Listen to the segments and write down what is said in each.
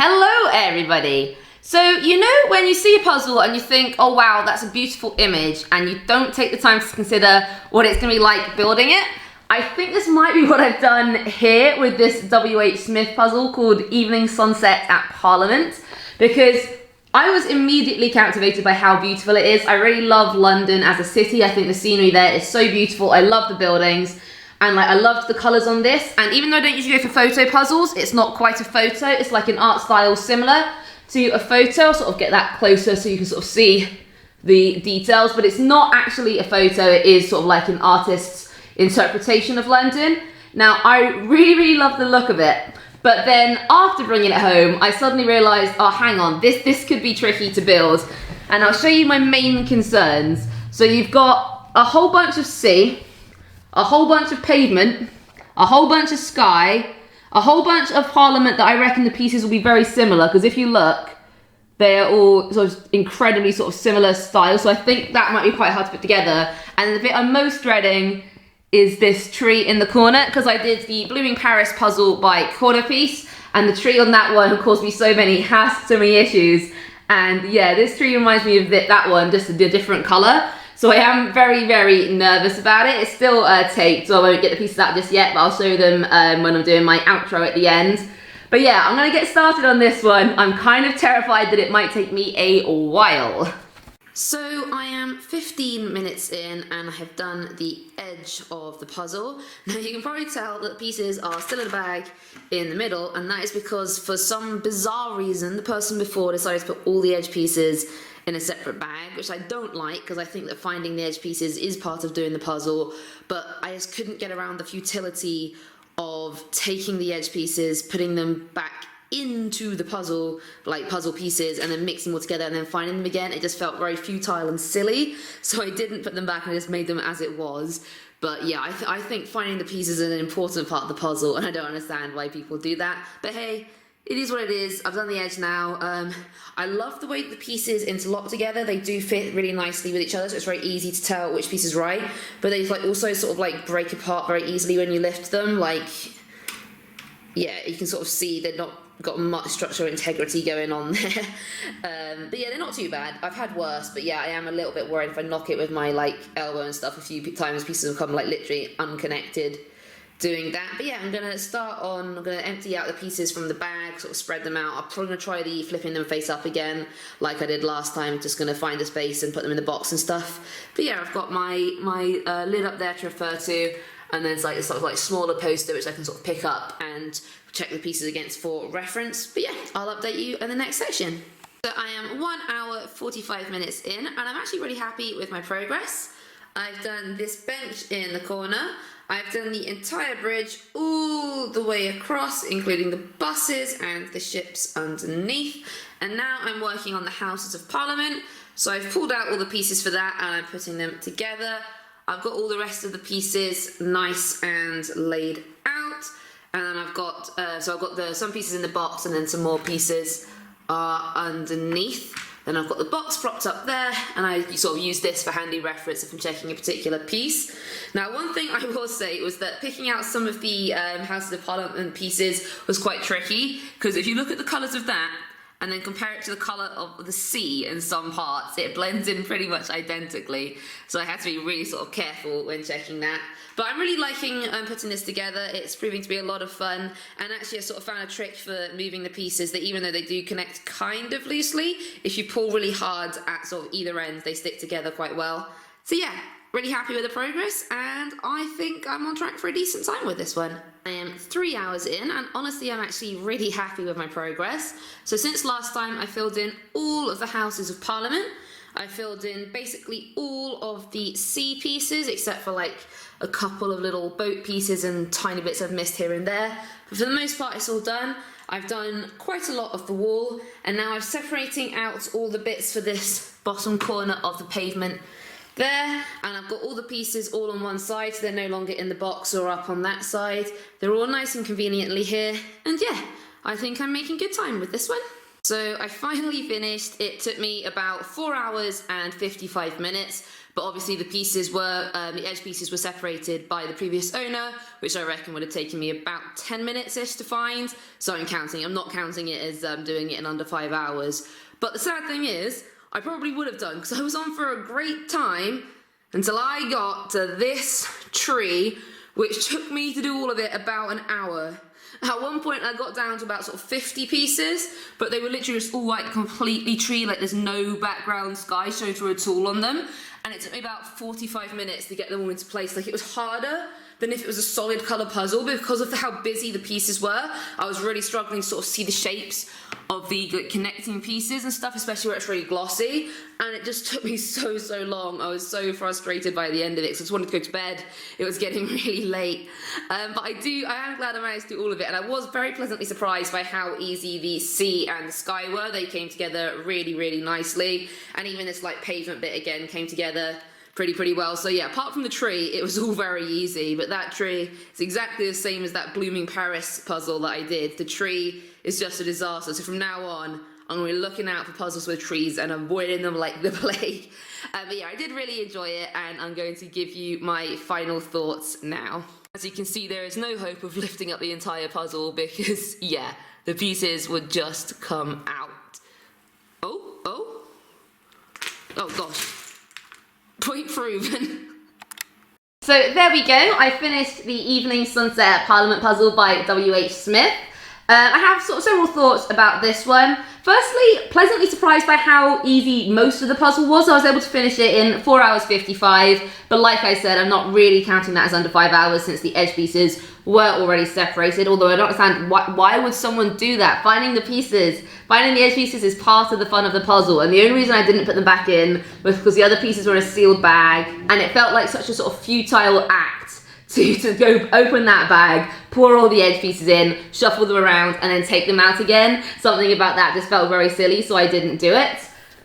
Hello everybody! So you know when you see a puzzle and you think, oh wow, that's a beautiful image, and you don't take the time to consider what it's going to be like building it? I think this might be what I've done here with this WHSmith puzzle called Evening Sunset at Parliament, because I was immediately captivated by how beautiful it is. I really love London as a city. I think the scenery there is so beautiful. I love the buildings. And I loved the colours on this, and even though I don't usually go for photo puzzles, it's not quite a photo, it's like an art style similar to a photo. I'll sort of get that closer so you can sort of see the details, but it's not actually a photo, it is sort of like an artist's interpretation of London. Now, I really love the look of it, but then after bringing it home, I suddenly realised, oh hang on, this could be tricky to build, and I'll show you my main concerns. So you've got a whole bunch of sea, a whole bunch of pavement, a whole bunch of sky, a whole bunch of Parliament that I reckon the pieces will be very similar, because if you look, they are all sort of incredibly sort of similar style, so I think that might be quite hard to put together. And the bit I'm most dreading is this tree in the corner, because I did the Blooming Paris puzzle by Corner Piece, and the tree on that one caused me so many issues. And yeah, this tree reminds me of that one, just a different colour. So I am very nervous about it. It's still taped, so I won't get the pieces out just yet, but I'll show them when I'm doing my outro at the end. But yeah, I'm gonna get started on this one. I'm kind of terrified that it might take me a while. So I am 15 minutes in and I have done the edge of the puzzle. Now you can probably tell that the pieces are still in the bag in the middle, and that is because for some bizarre reason the person before decided to put all the edge pieces in a separate bag, which I don't like, because I think that finding the edge pieces is part of doing the puzzle, but I just couldn't get around the futility of taking the edge pieces, putting them back into the puzzle, like puzzle pieces, and then mixing them all together and then finding them again. It just felt very futile and silly, so I didn't put them back and I just made them as it was. But yeah, I think finding the pieces is an important part of the puzzle, and I don't understand why people do that, but hey, it is what it is. I've done the edge now. I love the way the pieces interlock together. They do fit really nicely with each other, so it's very easy to tell which piece is right. But they also sort of break apart very easily when you lift them. Yeah, you can sort of see they're not got much structural integrity going on there. But yeah, they're not too bad. I've had worse, but yeah, I am a little bit worried if I knock it with my elbow and stuff a few times, pieces will come literally unconnected doing that. But yeah, I'm going to empty out the pieces from the bag, sort of spread them out. I'm probably going to try the flipping them face up again, like I did last time, just going to find a space and put them in the box and stuff. But yeah, I've got my lid up there to refer to, and then it's this sort of smaller poster which I can sort of pick up and check the pieces against for reference. But yeah, I'll update you in the next section. So I am 1 hour 45 minutes in, and I'm actually really happy with my progress. I've done this bench in the corner. I've done the entire bridge all the way across, including the buses and the ships underneath. And now I'm working on the Houses of Parliament. So I've pulled out all the pieces for that and I'm putting them together. I've got all the rest of the pieces nice and laid out. And then I've got, some pieces in the box and then some more pieces are underneath. Then I've got the box propped up there, and I sort of use this for handy reference if I'm checking a particular piece. Now, one thing I will say was that picking out some of the Houses of Parliament pieces was quite tricky, because if you look at the colours of that, and then compare it to the colour of the sea in some parts, it blends in pretty much identically. So I had to be really sort of careful when checking that. But I'm really liking putting this together. It's proving to be a lot of fun. And actually I sort of found a trick for moving the pieces that even though they do connect kind of loosely, if you pull really hard at sort of either end, they stick together quite well. So yeah, really happy with the progress, and I think I'm on track for a decent time with this one. I am 3 hours in, and honestly I'm actually really happy with my progress. So since last time I filled in all of the Houses of Parliament. I filled in basically all of the sea pieces, except for a couple of little boat pieces and tiny bits I've missed here and there. But for the most part it's all done. I've done quite a lot of the wall, and now I'm separating out all the bits for this bottom corner of the pavement there, and I've got all the pieces all on one side, so they're no longer in the box or up on that side. They're all nice and conveniently here, and yeah, I think I'm making good time with this one. So I finally finished. It took me about 4 hours and 55 minutes, But obviously the pieces were, the edge pieces were separated by the previous owner, which I reckon would have taken me about 10 minutes-ish to find. So I'm counting, I'm not counting it as doing it in under 5 hours. But the sad thing is, I probably would have done, because I was on for a great time until I got to this tree, which took me to do all of it about an hour. At one point I got down to about sort of 50 pieces, but they were literally just all like completely tree, like there's no background sky showing through at all on them. And it took me about 45 minutes to get them all into place. Like, it was harder than if it was a solid colour puzzle, because of how busy the pieces were. I was really struggling to sort of see the shapes of the connecting pieces and stuff, especially where it's really glossy. And it just took me so long. I was so frustrated by the end of it, because I just wanted to go to bed. It was getting really late. But I am glad I managed to do all of it. And I was very pleasantly surprised by how easy the sea and the sky were. They came together really nicely. And even this like pavement bit again came together pretty well. So yeah, apart from the tree, it was all very easy, but that tree is exactly the same as that Blooming Paris puzzle that I did. The tree is just a disaster. So from now on, I'm going to be looking out for puzzles with trees and avoiding them like the plague. But yeah, I did really enjoy it, and I'm going to give you my final thoughts now. As you can see, there is no hope of lifting up the entire puzzle because, yeah, the pieces would just come out. Oh gosh. Point proven. So there we go. I finished the Evening Sunset Parliament puzzle by WHSmith. I have sort of several thoughts about this one. Firstly, pleasantly surprised by how easy most of the puzzle was. I was able to finish it in 4 hours 55, but like I said, I'm not really counting that as under 5 hours since the edge pieces were already separated, although I don't understand why would someone do that? Finding the edge pieces is part of the fun of the puzzle, and the only reason I didn't put them back in was because the other pieces were in a sealed bag, and it felt like such a sort of futile act to go open that bag, pour all the edge pieces in, shuffle them around, and then take them out again. Something about that just felt very silly, so I didn't do it.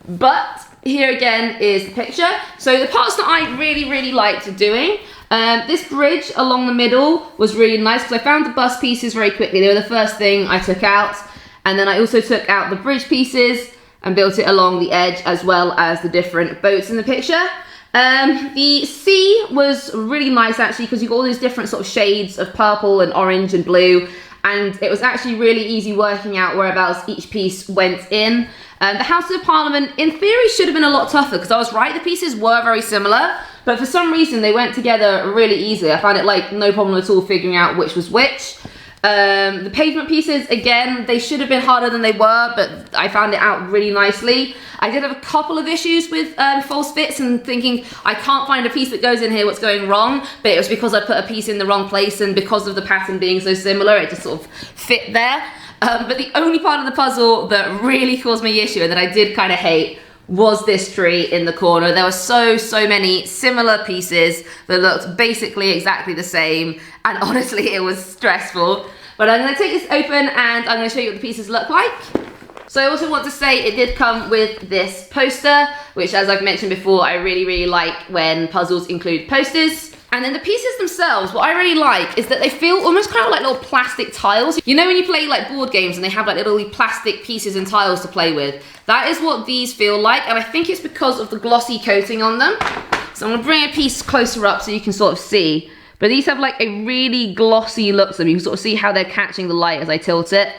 But here again is the picture. So the parts that I really liked doing, this bridge along the middle was really nice because I found the bus pieces very quickly. They were the first thing I took out. And then I also took out the bridge pieces and built it along the edge, as well as the different boats in the picture. The sea was really nice actually, because you got all these different sort of shades of purple and orange and blue, and it was actually really easy working out whereabouts each piece went in. The House of Parliament in theory should have been a lot tougher, because I was right, the pieces were very similar, but for some reason they went together really easily. I found it like no problem at all figuring out which was which. The pavement pieces, again, they should have been harder than they were, but I found it out really nicely. I did have a couple of issues with false fits and thinking, I can't find a piece that goes in here, what's going wrong? But it was because I put a piece in the wrong place, and because of the pattern being so similar, it just sort of fit there. But the only part of the puzzle that really caused me issue, and that I did kind of hate, was this tree in the corner. There were so many similar pieces that looked basically exactly the same, and honestly it was stressful. But I'm going to take this open and I'm going to show you what the pieces look like. So I also want to say it did come with this poster, which, as I've mentioned before, I really like when puzzles include posters. And then the pieces themselves, what I really like is that they feel almost kind of like little plastic tiles. You know when you play like board games and they have like little plastic pieces and tiles to play with? That is what these feel like, and I think it's because of the glossy coating on them. So I'm going to bring a piece closer up so you can sort of see. But these have like a really glossy look to them. You can sort of see how they're catching the light as I tilt it.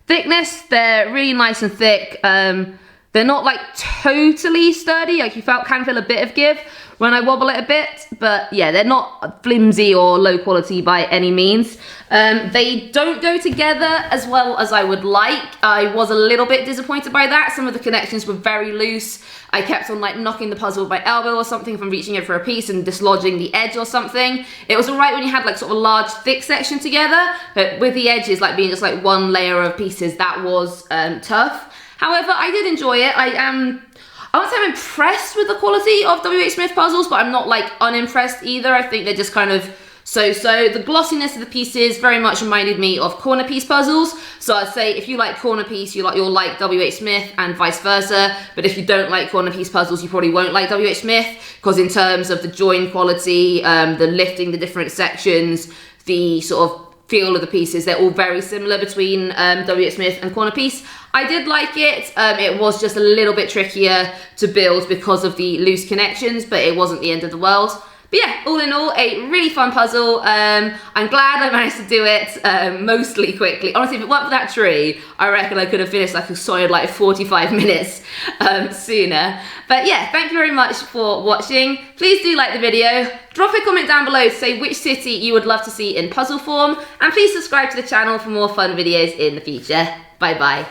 Thickness, they're really nice and thick. They're not like totally sturdy, like you can feel a bit of give when I wobble it a bit, but yeah, they're not flimsy or low quality by any means. They don't go together as well as I would like. I was a little bit disappointed by that. Some of the connections were very loose. I kept on like knocking the puzzle with my elbow or something from reaching in for a piece and dislodging the edge or something. It was alright when you had like sort of a large thick section together, but with the edges like being just like one layer of pieces, that was tough. However, I did enjoy it. I won't say I'm impressed with the quality of WHSmith puzzles, but I'm not like unimpressed either. I think they're just kind of so-so. The glossiness of the pieces very much reminded me of corner piece puzzles. So I'd say if you like corner piece, you'll like WHSmith and vice versa. But if you don't like corner piece puzzles, you probably won't like WHSmith, because in terms of the join quality, the lifting the different sections, the sort of feel of the pieces. They're all very similar between WHSmith and Corner Piece. I did like it. It was just a little bit trickier to build because of the loose connections, but it wasn't the end of the world. But yeah, all in all, a really fun puzzle. I'm glad I managed to do it mostly quickly. Honestly, if it weren't for that tree, I reckon I could have finished like a solid 45 minutes sooner. But yeah, thank you very much for watching. Please do like the video. Drop a comment down below to say which city you would love to see in puzzle form. And please subscribe to the channel for more fun videos in the future. Bye bye.